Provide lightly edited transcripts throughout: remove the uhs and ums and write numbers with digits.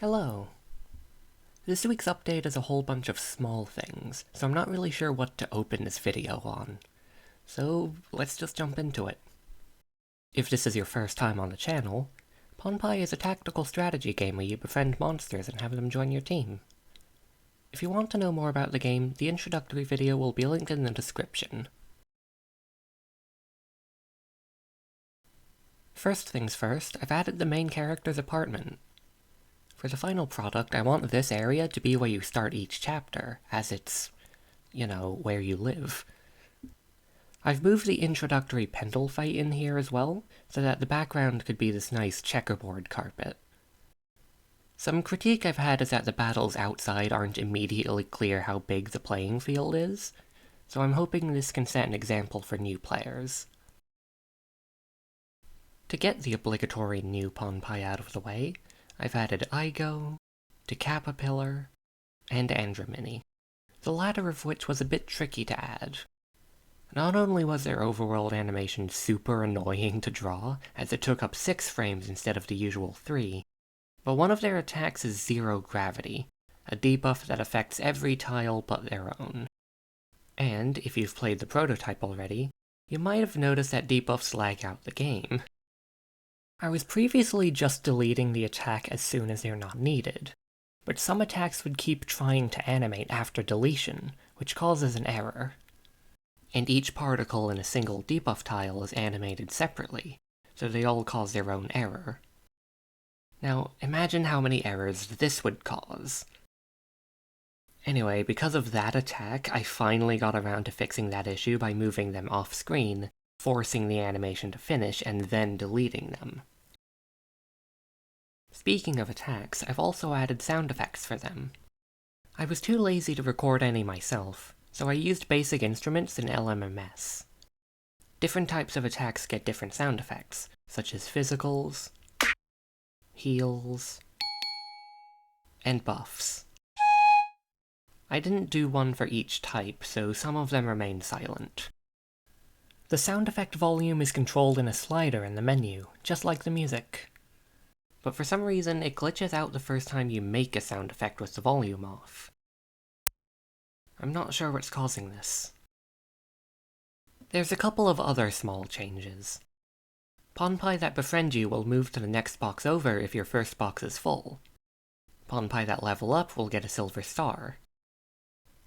Hello. This week's update is a whole bunch of small things, so I'm not really sure what to open this video on. So let's just jump into it. If this is your first time on the channel, Ponpai is a tactical strategy game where you befriend monsters and have them join your team. If you want to know more about the game, the introductory video will be linked in the description. First things first, I've added the main character's apartment. For the final product, I want this area to be where you start each chapter, as it's, where you live. I've moved the introductory pendle fight in here as well, so that the background could be this nice checkerboard carpet. Some critique I've had is that the battles outside aren't immediately clear how big the playing field is, so I'm hoping this can set an example for new players. To get the obligatory new Ponpai out of the way, I've added Igo, Decapapillar, and Andromini, the latter of which was a bit tricky to add. Not only was their overworld animation super annoying to draw, as it took up 6 frames instead of the usual 3, but one of their attacks is Zero Gravity, a debuff that affects every tile but their own. And, if you've played the prototype already, you might have noticed that debuffs lag out the game. I was previously just deleting the attack as soon as they're not needed, but some attacks would keep trying to animate after deletion, which causes an error. And each particle in a single debuff tile is animated separately, so they all cause their own error. Now, imagine how many errors this would cause. Anyway, because of that attack, I finally got around to fixing that issue by moving them off-screen, forcing the animation to finish, and then deleting them. Speaking of attacks, I've also added sound effects for them. I was too lazy to record any myself, so I used basic instruments in LMMS. Different types of attacks get different sound effects, such as physicals, heals, and buffs. I didn't do one for each type, so some of them remain silent. The sound effect volume is controlled in a slider in the menu, just like the music. But for some reason, it glitches out the first time you make a sound effect with the volume off. I'm not sure what's causing this. There's a couple of other small changes. Ponpai that befriend you will move to the next box over if your first box is full. Ponpai that level up will get a silver star.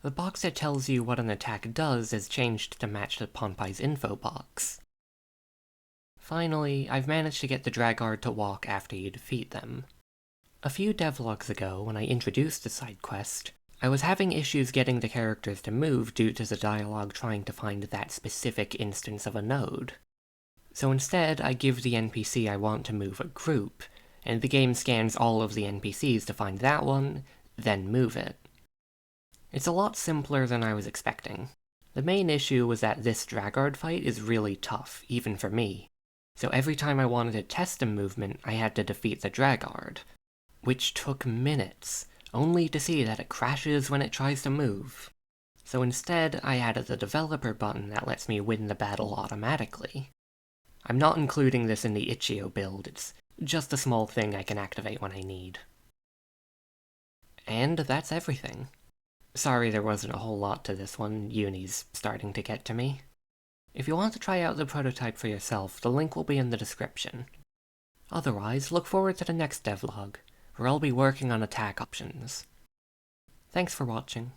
The box that tells you what an attack does is changed to match the Ponpai's info box. Finally, I've managed to get the Dragard to walk after you defeat them. A few devlogs ago, when I introduced the side quest, I was having issues getting the characters to move due to the dialogue trying to find that specific instance of a node. So instead, I give the NPC I want to move a group, and the game scans all of the NPCs to find that one, then move it. It's a lot simpler than I was expecting. The main issue was that this Dragard fight is really tough, even for me, so every time I wanted to test a movement, I had to defeat the Dragard, which took minutes, only to see that it crashes when it tries to move. So instead, I added the developer button that lets me win the battle automatically. I'm not including this in the itch.io build, it's just a small thing I can activate when I need. And that's everything. Sorry there wasn't a whole lot to this one, Uni's starting to get to me. If you want to try out the prototype for yourself, the link will be in the description. Otherwise, look forward to the next devlog, where I'll be working on attack options. Thanks for watching.